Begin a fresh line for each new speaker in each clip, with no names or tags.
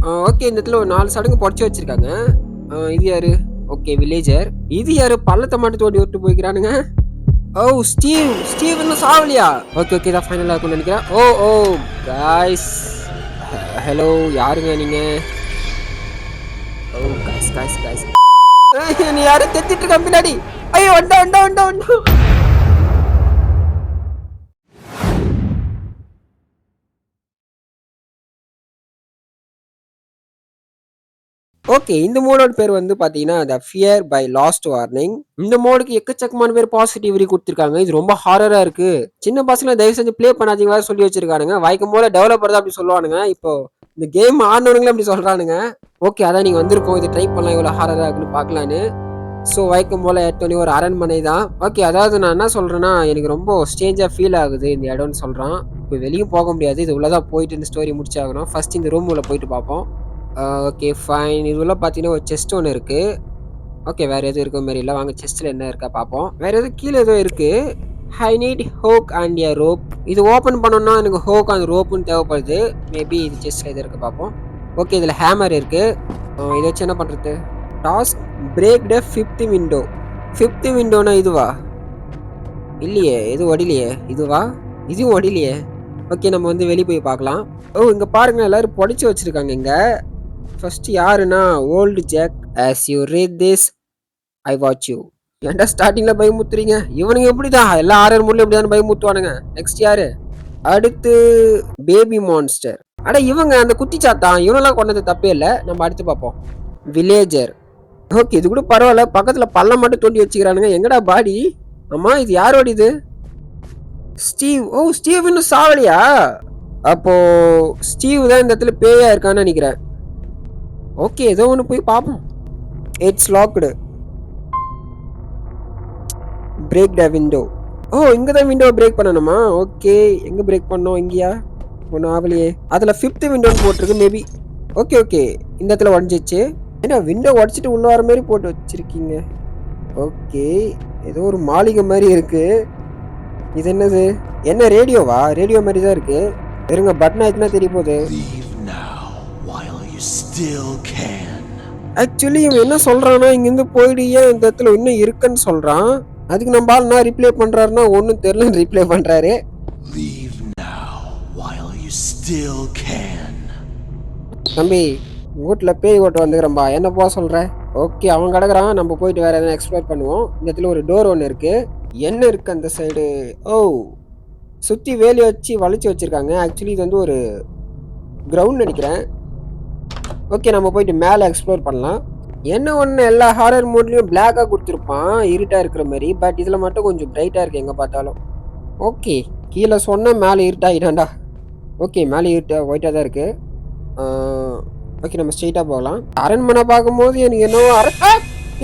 Okay இந்த இடத்துல ஒரு 4 சடங்கு பொடச்சு வச்சிருக்காங்க. இது யாரு? Okay villager. இது யாரு? பள்ளத்த மட்டும் தோண்டி விட்டு போய்க்கிறானுங்க. ஓ ஸ்டீவ் இன்னும் சாவலையா? ஓகே ஓகே இதான் ஃபைனலா இருக்கும்னு நினைக்கிறேன். ஓ காய்ஸ் ஹலோ யாருங்க நீங்க? ஓ காய்ஸ் நீ யாரும் தெத்திட்டு இருக்க பின்னாடி. ஐயோ வண்டா. ஓகே. இந்த மோடோட பேர் வந்து பார்த்தீங்கன்னா, the fear by last warning. இந்த மோடுக்கு எக்கச்சக்கமான பேர் பாசிட்டிவ் ரிவ்யூ குடுத்துருக்காங்க. இது ரொம்ப ஹாரரா இருக்கு. சின்ன பசங்கள தயவு செஞ்சு ப்ளே பண்ணாதீங்க வேற சொல்லி வச்சிருக்கானுங்க. வழக்கம் போல டெவலப்பர் தான் அப்படி சொல்லுவானுங்க. இப்போ இந்த கேம் ஆடுனவனுங்களே அப்படி சொல்றானுங்க. ஓகே அதான் நீங்க வந்திருக்கோம். இத ட்ரை பண்ணலாம் எவ்வளோ ஹாரரா இருக்குன்னு பார்க்கலான்னு. ஸோ வழக்கம் போல எடுத்தோனே ஒரு அரண்மனை தான். ஓகே அதாவது நான் என்ன சொல்றேன்னா, எனக்கு ரொம்ப ஸ்ட்ரேஞ்சா ஃபீல் ஆகுது இந்த இடம்னு சொல்றான். இப்போ வெளியும் போக முடியாது. இது உள்ள தான் போயிட்டு இந்த ஸ்டோரி முடிச்சாகணும். ஃபர்ஸ்ட் இந்த ரூம் உள்ள போயிட்டு பார்ப்போம். Okay fine. இது உள்ள பார்த்தீங்கன்னா ஒரு செஸ்ட் ஒண்ணு இருக்கு. ஓகே வேற எதுவும் இருக்க மாரி இல்ல. வாங்க செஸ்ட்ல என்ன இருக்கா பார்ப்போம். வேற எதுவும் கீழ ஏதோ இருக்கு. I need hook and a rope. இது ஓப்பன் பண்ணனும்னா எனக்கு ஹூக் அண்ட் ரோப்னு தேவைப்படுது. மேபி இது செஸ்ட்ல எது இருக்கு பார்ப்போம். ஓகே இதுல ஹேமர் இருக்கு. இத வச்சு என்ன பண்றது? Task break the 5th window. 5th விண்டோனா இதுவா? இல்லையே எதுவும் ஒடிலையே. இதுவா? இதுவும் ஒடிலையே. ஓகே நம்ம வந்து வெளிய போய் பார்க்கலாம். ஓ இங்க பாருங்க எல்லாரும் பொடிச்சு வச்சிருக்காங்க இங்க. ஃபர்ஸ்ட் யாருன்னா old Jack. as you read this I watch you. ஏன்டா ஸ்டார்டிங்ல பயமுத்துறீங்க? இவனுங்க எப்படிதான் எல்லா ஆரர் மூட்லயும் இப்படிதான் பயமுத்துவானுங்க. நெக்ஸ்ட் யாரு? அடுத்து பேபி மான்ஸ்டர். அட இவங்க அந்த குட்டிச்சாத்தான் இவனெல்லாம் கொண்டது தப்பே இல்ல. நம்ம அடுத்து பார்ப்போம். வில்லேஜர். ஓகே இது கூட பரவாயில்ல. பக்கத்துல பள்ளம் மட்டும் தோண்டி வச்சுக்கிறானுங்க. எங்கடா பாடி? ஆமா இது யாரோட இது? ஸ்டீவ். ஓ ஸ்டீவ் இன்னும் சாவலியா? அப்போ ஸ்டீவ் தான் இந்த இடத்துல பேயா இருக்கான்னு நினைக்கிறேன். ஓகே ஏதோ ஒன்று போய் பார்ப்போம். It's locked. Break the window. ஓ இங்க தான் விண்டோ பிரேக் பண்ணணுமா? ஓகே எங்க பிரேக் பண்ணோம்? இங்கயா? ஒன்றும் ஆகலையே. அதில் 5th விண்டோன்னு போட்டிருக்கு மேபி. ஓகே இந்த இடத்துல உடஞ்சிச்சு. ஏன்னா விண்டோ உடச்சிட்டு உள்ள வர மாதிரி போட்டு வச்சிருக்கீங்க. ஓகே ஏதோ ஒரு மாளிகை மாதிரி இருக்கு. இது என்னது? என்ன ரேடியோவா? ரேடியோ மாதிரி தான் இருக்கு. இருங்க பட்டன் ஆயிடுச்சுன்னா தெரிய போகுது. ஆக்சுவலி இவன் என்ன சொல்றான்னா இங்கிருந்து போயிடு ஏன் இந்த இடத்துல இன்னும் இருக்குன்னு சொல்றான். அதுக்கு நம்ம ஆள் என்ன ரிப்ளை பண்றாருன்னா ஒன்னும் தெரியல ரிப்ளை பண்றாரு. தம்பி வீட்டுல பேய் ஓட்டு வந்துக்கிறம்பா என்ன போக சொல்ற? ஓகே அவன் கிடக்குறான். நம்ம போயிட்டு வேற எதனா எக்ஸ்ப்ளோர் பண்ணுவோம். இந்த இடத்துல ஒரு டோர் ஒன்று இருக்கு. என்ன இருக்கு அந்த சைடு? ஓ சுத்தி வேலி வச்சு வளைச்சு வச்சிருக்காங்க. ஆக்சுவலி இது வந்து ஒரு கிரவுண்ட் நினைக்கிறேன். ஓகே நம்ம போயிட்டு மேலே எக்ஸ்ப்ளோர் பண்ணலாம். என்ன ஒன்று எல்லா ஹாரர் மோட்லேயும் பிளாக்காக கொடுத்துருப்பான் இருட்டாக இருக்கிற மாதிரி. பட் இதில் மட்டும் கொஞ்சம் பிரைட்டாக இருக்குது எங்கே பார்த்தாலும். ஓகே கீழே சொன்னால் மேலே இருட்டாகிட்டான்டா. ஓகே மேலே ஒயிட்டாக தான் இருக்குது. ஓகே நம்ம ஸ்ட்ரெயிட்டாக போகலாம். அரண்மனை பார்க்கும்போது எனக்கு என்னவோ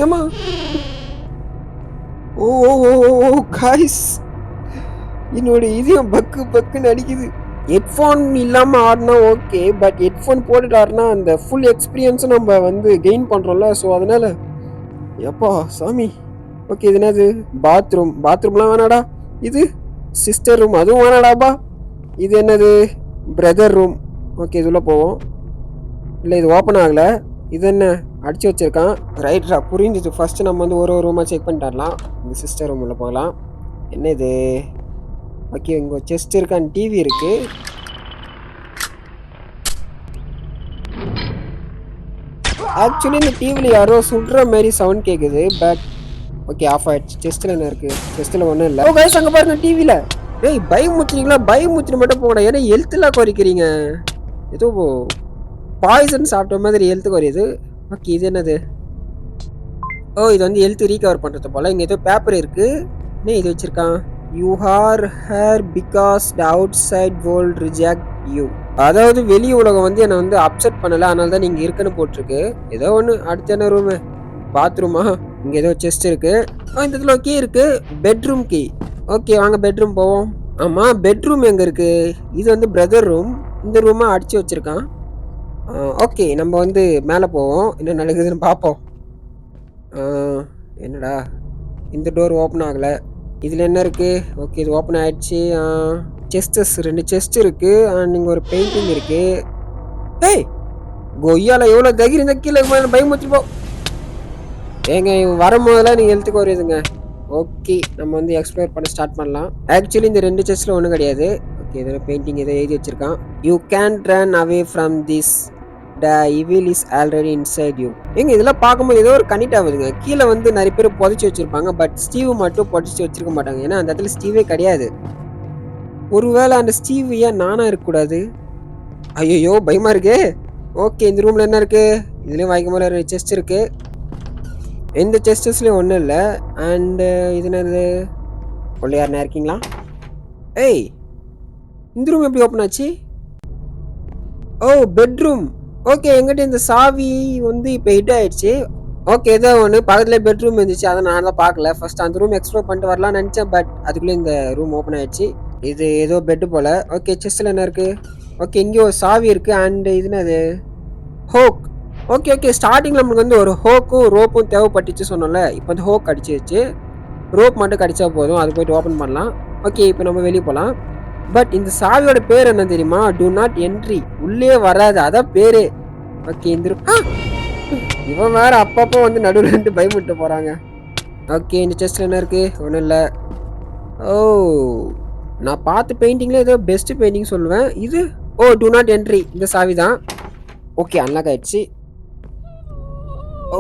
ஏமா ஓ காய்ஸ் என்னோட இதயம் பக்குன்னு அடிக்குது. ஹெட்ஃபோன் இல்லாமல் ஆடினா ஓகே. பட் ஹெட்ஃபோன் போட்டுட்டு ஆடினா அந்த ஃபுல் எக்ஸ்பீரியன்ஸும் நம்ம வந்து கெயின் பண்ணுறோம்ல. ஸோ அதனால் எப்பா சாமி. ஓகே இது என்னது? பாத்ரூம்லாம் வேணாடா. இது சிஸ்டர் ரூம் அதுவும் வேணாடாப்பா. இது என்னது? Brother room. ஓகே இதுள்ள போவோம். இல்லை இது ஓப்பன் ஆகலை. இது என்ன அடிச்சு வச்சிருக்கான்? ரைட்ரா புரிஞ்சிச்சு. ஃபர்ஸ்ட் நம்ம வந்து ஒரு ரூமாக செக் பண்ணிட்டு வரலாம். இந்த சிஸ்டர் ரூம் உள்ள போகலாம். என்ன இது? ஓகே இங்கே செஸ்ட் இருக்கான். டிவி இருக்கு. ஆக்சுவலி இந்த டிவியில் யாரோ சுடுற மாதிரி சவுண்ட் கேட்குது. பட் ஓகே ஆஃப் ஆயிடுச்சு. செஸ்ட்டில் என்ன இருக்கு? செஸ்ட்டில் ஒன்றும் இல்லை. ஓ கைஸ் அங்கே பாருங்க டிவியில். ஏய் பயமுத்துறீங்களா? பயமுத்துட்டு மட்டும் போகணும். ஏன்னா ஹெல்த்லாம் குறைக்கிறீங்க. ஏதோ பாய்சன் சாப்பிட்ட மாதிரி ஹெல்த் குறையுது. ஓகே இது என்னது? ஓ இது வந்து ஹெல்த் ரீகவர் பண்ணுறது போல். இங்கே ஏதோ பேப்பர் இருக்குது. என்ன இது வச்சுருக்கான்? You are here because the outside world reject you. அதாவது வெளி உலகம் வந்து என்னை வந்து அப்செட் பண்ணலை. அதனால தான் நீங்கள் இருக்குன்னு போட்டிருக்கு. ஏதோ ஒன்று. அடுத்து என்ன ரூமு? பாத்ரூமா? இங்கே ஏதோ செஸ்ட் இருக்குது. இந்த இதில் கீ இருக்குது. Bedroom key. ஓகே வாங்க பெட்ரூம் போவோம். ஆமாம் பெட்ரூம் எங்கே இருக்குது? இது வந்து பிரதர் ரூம். இந்த ரூமை அடித்து வச்சுருக்கான். ஓகே நம்ம வந்து மேலே போவோம். என்ன நடக்குதுன்னு பார்ப்போம். என்னடா இந்த டோர் ஓப்பன் ஆகலை. இதில் என்ன இருக்குது? ஓகே இது ஓப்பன் ஆகிடுச்சு. செஸ்டஸ் 2 செஸ்ட் இருக்குது. அண்ட் இங்கே ஒரு பெயிண்டிங் இருக்குது. ஏய் கொய்யால எவ்வளவு தைரியம் இருந்தா கீழே பயமுத்தி போ. ஏங்க இவன் வரும்போதெல்லாம் நீங்க எழுத்துக்கு வருதுங்க. ஓகே நம்ம வந்து எக்ஸ்ப்ளோர் பண்ண ஸ்டார்ட் பண்ணலாம். ஆக்சுவலி இந்த 2 செஸ்ல ஒண்ணும் கிடையாது. ஓகே ஏதோ பெயிண்டிங் ஏதோ எழுதி வச்சிருக்கான். You can run away from this. The evil is already inside you. ஏங்க இதெல்லாம் பார்க்கும்போது ஏதோ ஒரு கனெக்ட் ஆகுதுங்க. கீழே வந்து நிறைய பேர் புதைச்சி வச்சிருப்பாங்க. பட் ஸ்டீவ் மட்டும் புதைச்சி வச்சிருக்க மாட்டாங்க. ஏன்னா அந்த இடத்துல ஸ்டீவே கிடையாது. ஒருவேளை அந்த ஸ்டீவ் ஏன் நானா இருக்கக்கூடாது? ஐயோ பயமா இருக்கு. ஓகே இந்த ரூம்ல என்ன இருக்கு? இதுலயும் வாய்க்கும் போல செஸ்ட் இருக்கு. எந்த செஸ்டஸ்லயும் ஒன்றும் இல்லை. அண்டு இது என்னது? உள்ள யாருன்னா இருக்கீங்களா? ஏய் இந்த ரூம் எப்படி ஓப்பன் ஆச்சு? ஓ பெட்ரூம். ஓகே எங்கிட்ட இந்த சாவி வந்து இப்போ ஹிட் ஆயிடுச்சு. ஓகே ஏதோ ஒன்று பக்கத்துல பெட்ரூம் இருந்துச்சு. அதை நான் தான் பார்க்கல. ஃபர்ஸ்ட் அந்த ரூம் எக்ஸ்ப்ளோர் பண்ணிட்டு வரலாம்னு நினச்சேன். பட் அதுக்குள்ளே இந்த ரூம் ஓப்பன் ஆயிடுச்சு. இது ஏதோ பெட்டு போல. ஓகே செஸ்ஸில் என்ன இருக்கு? ஓகே இங்கே ஒரு சாவி இருக்கு. அண்ட் இதுன்னு அது ஹோக். ஓகே ஓகே ஸ்டார்டிங்கில் நம்மளுக்கு வந்து ஒரு ஹோக்கும் ரோப்பும் தேவைப்பட்டுச்சு சொன்னோம்ல. இப்போ வந்து ஹோக் அடிச்சிருச்சு. ரோப் மட்டும் கடிச்சா போதும். அது போயிட்டு ஓப்பன் பண்ணலாம். ஓகே இப்போ நம்ம வெளியே போகலாம். பட் இந்த சாவியோட பேர் என்ன தெரியுமா? To not entry. உள்ளே வராது. அதான் பேரு. ஓகே இந்த இவன் வேற அப்பப்போ வந்து நடுவில் இருந்து பயமுட்டு போறாங்க. ஓகே இந்த செஸ்ட்ல என்ன இருக்கு? ஒன்றும் இல்லை. ஓ நான் பார்த்த பெயிண்டிங்ல ஏதோ பெஸ்ட் பெயிண்டிங் சொல்லுவேன். இது ஓ டு நாட் என்ட்ரி. இந்த சாவி தான். ஓகே அன்லாக் ஆயிடுச்சு. ஓ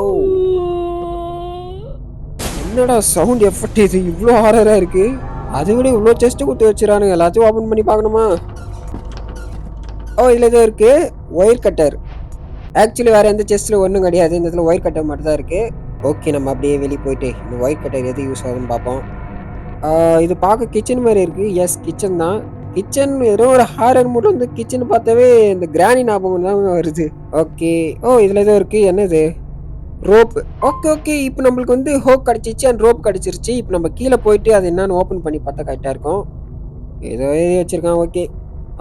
என்னடா சவுண்ட் எஃபெக்ட் இது இவ்வளோ ஹாரரா இருக்கு. அதை விட இவ்வளோ செஸ்ட் குத்து வச்சிருக்கானுங்க. எல்லாத்தையும் ஓப்பன் பண்ணி பார்க்கணுமா? ஓ இதில் ஏதோ இருக்கு ஒயர் கட்டர். ஆக்சுவலி வேறு எந்த செஸ்ட்டில் ஒன்றும் கிடையாது. இந்த இடத்துல ஒயர் கட்டர் மட்டும் தான் இருக்குது. ஓகே நம்ம அப்படியே வெளியே போயிட்டு இந்த ஒயர் கட்டர் எது யூஸ் ஆகுதுன்னு பார்ப்போம். இது பார்க்க கிச்சன் மாதிரி இருக்குது. எஸ் கிச்சன் தான். கிச்சன் ஏதோ ஒரு ஹாரர் மூட் வந்து கிச்சன் பார்த்தாவே இந்த கிராணி ஞாபகம் தான் வருது. ஓகே ஓ இதில் ஏதோ இருக்குது. என்னது? ரோப். ஓகே ஓகே இப்போ நம்மளுக்கு வந்து ஹோக் கிடச்சிச்சு அண்ட் ரோப் கிடச்சிருச்சு. இப்போ நம்ம கீழே போயிட்டு அது என்னன்னு ஓப்பன் பண்ணி பார்த்தா கரெக்டாக இருக்கும். ஏதோ எழுதி வச்சுருக்கான். ஓகே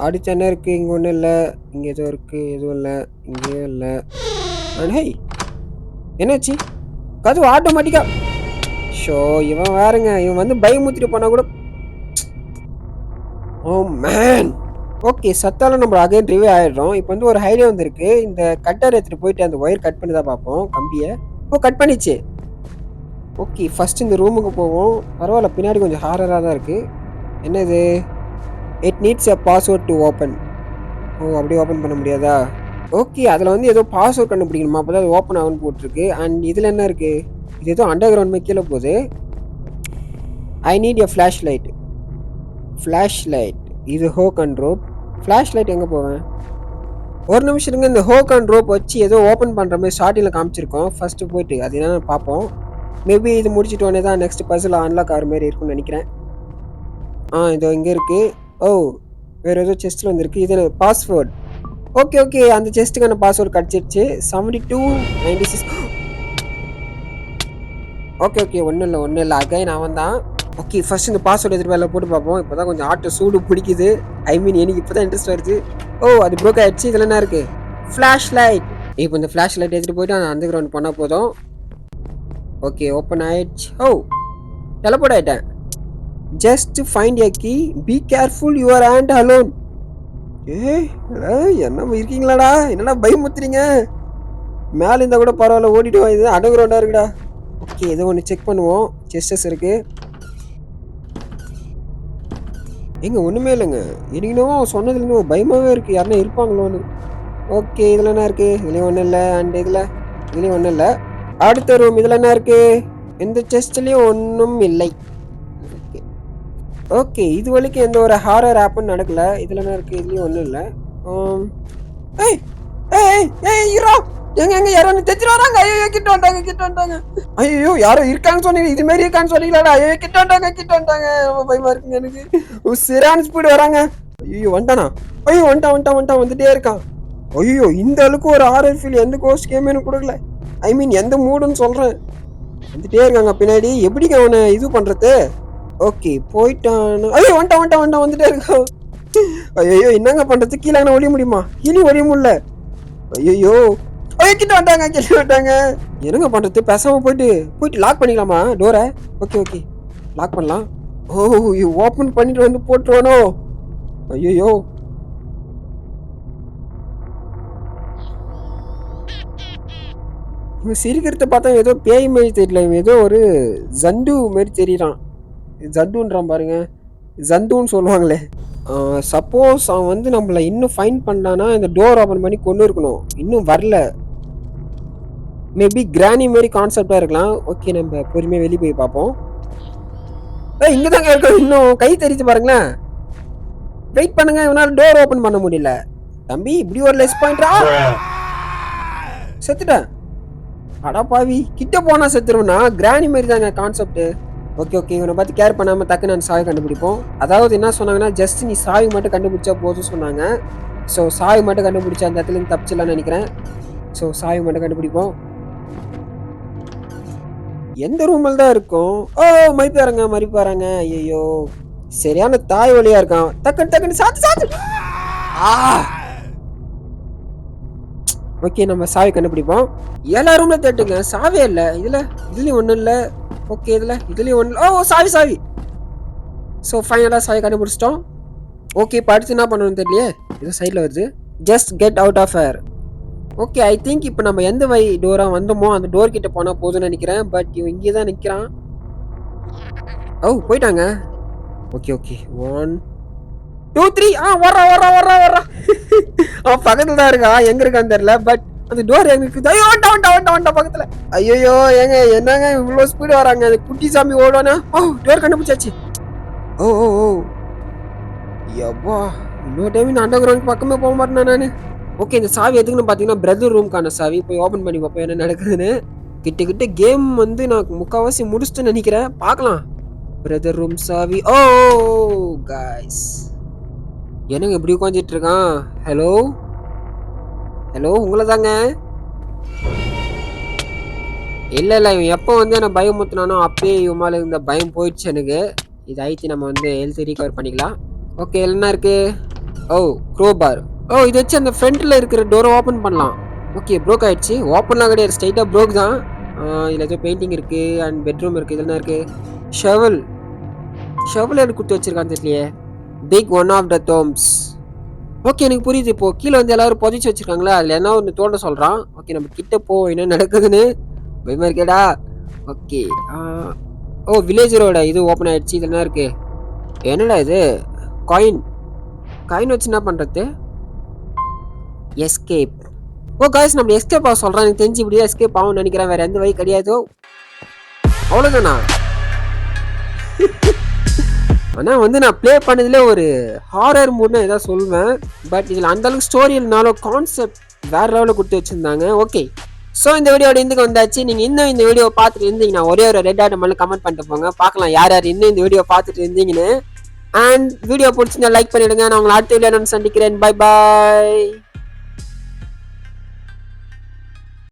அடுத்து என்ன இருக்குது? இங்கே ஒன்றும் இல்லை. இங்கே ஏதோ இருக்குது. எதுவும் இல்லை. இங்கேயும் இல்லை. அண்ட் ஹை என்னாச்சு? கதவு ஆட்டோமேட்டிக்கா. ஷோ இவன் வேறுங்க. இவன் வந்து பயமுத்திட்டு போனால் கூட. ஓ மேன். ஓகே சத்தால நம்ம அகைன் ரிவே ஆயிடுறோம். இப்போ வந்து ஒரு ஐடியா வந்துருக்கு. இந்த கட்டர் எடுத்துகிட்டு போயிட்டு அந்த ஒயர் கட் பண்ணி தான் பார்ப்போம் கம்பியை. ஓ கட் பண்ணிச்சு. ஓகே ஃபர்ஸ்ட் இந்த ரூமுக்கு போவோம். பரவாயில்ல பின்னாடி கொஞ்சம் ஹாரராக தான் இருக்குது. என்னது? It needs a password to open. ஓ அப்படியே ஓப்பன் பண்ண முடியாதா? ஓகே அதில் வந்து ஏதோ பாஸ்வேர்ட் கண்டுபிடிக்கணுமா? அப்போ தான் அது ஓப்பன் ஆகும்னு போட்டிருக்கு. அண்ட் இதில் என்ன இருக்குது? இது ஏதோ அண்டர் கிரவுண்ட் மாதிரி கீழே போகுது. I need a flash light. Flash light இது ஹோக் அண்ட் ரோப். ஃப்ளாஷ் லைட் எங்கே போவேன்? ஒரு நிமிஷம் இருங்க. இந்த ஹோக் அண்ட் ரோப் வச்சு ஏதோ ஓப்பன் பண்ணுற மாதிரி ஸ்டார்டிங்கில் காமிச்சிருக்கோம். ஃபஸ்ட்டு போயிட்டு அது என்னென்னு பார்ப்போம். மேபி இது முடிச்சுட்டு உடனே தான் நெக்ஸ்ட் பசில் அன்லாக் ஆகிற மாதிரி இருக்கும்னு நினைக்கிறேன். இதோ இங்கே இருக்குது. ஓ வேறு ஏதோ செஸ்ட்டில் வந்துருக்கு. இது பாஸ்வேர்ட். ஓகே ஓகே அந்த செஸ்ட்டுக்கான பாஸ்வேர்டு கிடச்சிருச்சு. 7296. ஓகே ஓகே ஒன்றும் இல்லை அகைன் அவன் தான். ஓகே ஃபர்ஸ்ட் இந்த பாஸ்வேர்டு எடுத்துகிட்டு வேலை போட்டு பார்ப்போம். இப்போ தான் கொஞ்சம் ஆட்டோ சூடு பிடிக்குது. ஐ மீன் எனக்கு இப்போ தான் இன்ட்ரெஸ்ட் வருது. ஓ அது ப்ரோக் ஆகிடுச்சு. இதில் என்ன இருக்குது? Flash light. இப்போ இந்த ஃப்ளாஷ் லைட் எடுத்துகிட்டு போயிட்டு அந்த அண்டர் கிரவுண்ட் பண்ணால் போதும். ஓகே ஓப்பன் ஆயிடுச்சு. ஓ டெலபோர்ட் ஆகிட்டேன். Just find a key. Be careful your hand alone. என்ன இருக்கீங்களாடா? என்னடா பயமுத்துறீங்க? மேலே இருந்தால் கூட பரவாயில்ல ஓடிட்டு வாங்க. அண்டர் கிரவுண்டாக இருக்குடா. ஓகே ஏதோ ஒன்று செக் பண்ணுவோம். செஸ்டஸ் இருக்குது. எங்க ஒன்றுமே இல்லைங்க. எனக்குனவோ சொன்னதுலேருந்து பயமாகவே இருக்குது. யாருன்னா இருப்பாங்களோன்னு. ஓகே இதில் என்ன இருக்குது? இதுலேயும் ஒன்றும் இல்லை. அண்ட் இதுலேயும் ஒன்றும் இல்லை. அடுத்த ரூம் இதில் என்ன இருக்குது? எந்த செஸ்ட்லேயும் ஒன்றும் இல்லை. ஓகே ஓகே இது வரைக்கும் எந்த ஒரு ஹாரர் ஆப்புன்னு நடக்கல. இதில் என்ன இருக்குது? இதுலேயும் ஒன்றும் இல்லை. ஏய் ஏய் ஏய் ஹீரோ எங்க எங்க யாரோ தெரிஞ்சிட்டு வராங்க. ஐயோ கிட்ட வந்துட்டாங்க. ஐயோ யாரோ இருக்கான்னு சொன்னீங்க. இது மாதிரி இருக்கான்னு சொன்னீங்களாடா? ஐயோ கிட்ட வந்துட்டாங்க. ரொம்ப பயமா இருக்குங்க எனக்கு. சிறான் ஸ்பீடு வராங்க. ஐயோ வந்துட்டானா? ஐயோ வந்துட்டான் வந்துட்டே இருக்கான். ஐயோ இந்த அளவுக்கு ஒரு ஹாரர் ஃபீல் எந்த கோஸ்ட் கேமே எனக்கு கொடுக்கல. ஐ மீன் எந்த மூடுன்னு சொல்றேன். வந்துட்டே இருக்காங்க பின்னாடி. எப்படிங்க அவனை இது பண்றது? ஓகே போயிட்டான். ஐயோ வந்துட்டான் வந்துட்டே இருக்கான். ஐயோ என்னங்க பண்றது? கீழே ஒழிய முடியுமா? கீழே ஒழிய முடியல. ஐயோ கிட்ட வந்துட்டாங்க. என்னங்க பண்றது? பேசாம போயிட்டு லாக் பண்ணிக்கலாமா டோரை? ஓகே லாக் பண்ணலாம். ஓ ஓப்பன் பண்ணிட்டு வந்து போட்டுருவானோ? ஐயோ இவன் சிரிக்கிறத பார்த்தா ஏதோ பேய் மாரி தெரியல. இவன் ஏதோ ஒரு ஜந்து மாரி தெரியறான். ஜந்துன்றான் பாருங்க. ஜந்துன்னு சொல்லுவாங்களே. சப்போஸ் அவன் வந்து நம்மள இன்னும் ஃபைண்ட் பண்ணானா, இந்த டோர் ஓப்பன் பண்ணி கொன்னு இருக்கணும். இன்னும் வரல. மேபி கிரானி மாரி கான்செப்ட்டா இருக்கலாம். ஓகே நம்ம பொறுமையா வெளிய போய் பார்ப்போம். இங்க தாங்க இருக்கோம். இன்னும் கை தெரிச்சு பாருங்களேன். வெயிட் பண்ணுங்க. இவனால டோர் ஓப்பன் பண்ண முடியல. தம்பி இப்படி ஒரு லெஸ் பாயிண்ட்ரா. செத்துட்டேன். அடப்பாவி கிட்ட போனா செத்துருவனா? கிரானி மாரி தாங்க கான்செப்ட். ஓகே ஓகே இவனை பார்த்து கேர் பண்ணாம டக்கு நான் சாவி கண்டுபிடிப்போம். அதாவது என்ன சொன்னாங்கன்னா ஜஸ்ட் நீ சாவி மட்டும் கண்டுபிடிச்சா போதும் சொன்னாங்க. ஸோ சாவி மட்டும் கண்டுபிடிச்சா அந்த இடத்துல இருந்து தப்பிச்சிடலாம்னு நினைக்கிறேன். ஸோ சாவி மட்டும் கண்டுபிடிப்போம். எந்த ரூமில் தான் இருக்கும்? ஓ மறிப்பாருங்க. ஐயோ சரியான தாய் வழியா இருக்கான். டக்குன்னு சாத்து. ஓகே நம்ம சாவி கண்டுபிடிப்போம். எல்லா ரூம்ல தேட்டுங்க சாவே இல்ல. இதுலயும் ஒண்ணும் இல்ல. ஓகே இதுலயும் ஒண்ணு. ஓ சாவி. ஸோ ஃபைனலா சாவி கண்டுபிடிச்சிட்டோம். ஓகே இப்போ அடுத்து என்ன பண்ணணும்னு தெரியலையே. ஏதோ சைடில் வருது. Just get out of her. Okay I think இப்போ நம்ம எந்த வழி டோரா வந்தோமோ அந்த டோர் கிட்ட போனால் போதும்னு நினைக்கிறேன். பட் இவன் இங்கே தான் நிற்கிறான். ஓ போயிட்டாங்க. ஓகே 1 2 3 வர்றா அவன் பக்கத்துல தான் இருக்கா. எங்க இருக்கான்னு தெரியல. பட் அந்த டோர் எங்க இருக்குது? ஐயோ வந்துட்டான் பக்கத்துல. ஐயோ ஏங்க என்னங்க இவ்வளவு ஸ்பீடு வராங்க. அந்த குட்டி சாமி ஓடுவானா? டோர் கண்டுபிடிச்சாச்சு. ஓ யப்பா இன்னொரு டைம் இந்த அண்டர் கிரவுண்ட் பக்கமே போக மாட்டேன் நானு. ஓகே இந்த சாவி எதுக்குன்னு பார்த்தீங்கன்னா பிரதர் ரூம்க்கான சாவி. போய் ஓப்பன் பண்ணி பார்ப்போம் என்ன நடக்குதுன்னு. கிட்ட கேம் வந்து நான் முக்கால்வாசி முடிச்சுட்டு நினைக்கிறேன். பார்க்கலாம். பிரதர் ரூம் சாவி. ஓ காய்ஸ் என்னங்க இப்படி உட்காந்துட்டு இருக்கான்? ஹலோ உங்களை தாங்க. இல்ல இவன் எப்போ வந்து என்ன பயமுத்துனானோ அப்பயே இவன் மேல இருந்த பயம் போயிடுச்சு எனக்கு. இது ஐத்தி நம்ம வந்து ஹெல்த் ரீகவர் பண்ணிக்கலாம். ஓகே என்ன இருக்கு? க்ரோபார். இது வச்சு அந்த ஃப்ரண்ட்ல இருக்கிற டோரை ஓப்பன் பண்ணலாம். ஓகே ப்ரோக் ஆயிடுச்சு. ஓப்பன்லாம் கிடையாது, ஸ்ட்ரைட்டா ப்ரோக் தான். இதுல ஏதோ பெயிண்டிங் இருக்கு அண்ட் பெட்ரூம் இருக்கு. இதெல்லாம் இருக்கு. ஷவல் எடுத்து கொடுத்து வச்சிருக்கான்னு தெரியலையே. Pick one of the tomes. Okay எனக்கு புரியுது. இப்போ கீழே வந்து எல்லாரும் புதைச்சி வச்சிருக்காங்களா, அதுல என்ன ஒன்று தோண்ட சொல்றான். ஓகே நம்ம கிட்ட போ என்ன நடக்குதுன்னு. பயமா இருக்கேடா. ஓகே வில்லேஜ் ரோட இது ஓப்பன் ஆயிடுச்சு. இது என்ன இருக்கு? என்னடா இது? காயின் வச்சு என்ன பண்றது? எஸ்கேப். காய்ஸ் நம்ம எஸ்கேப் ஆக சொல்றான். எனக்கு தெரிஞ்சு இப்படியே எஸ்கேப் ஆகும்னு நினைக்கிறேன். வேற எந்த வழி கிடையாதோ. அவ்வளவுதானா? ஆனா வந்து நான் ப்ளே பண்ணதுல ஒரு ஹாரர் மூட்னு ஏதாவது சொல்லுவேன். பட் இதுல அந்த அளவுக்கு ஸ்டோரி இல்லைனாலும் கான்செப்ட் வேற லெவலில் கொடுத்து வச்சிருந்தாங்க. ஓகே ஸோ இந்த வீடியோட எந்துக்கு வந்தாச்சு. நீங்க இன்னும் இந்த வீடியோ பார்த்துட்டு இருந்தீங்கன்னா ஒரே ஒரு ரெட் ஆட் மேலே கமெண்ட் பண்ணிட்டு போங்க. பார்க்கலாம் யார் இன்னும் இந்த வீடியோ பார்த்துட்டு இருந்தீங்கன்னு. அண்ட் வீடியோ பிடிச்சிருந்தா லைக் பண்ணிடுங்க. நான் உங்களை அடுத்த வீடியோ நான் சந்திக்கிறேன். Bye bye.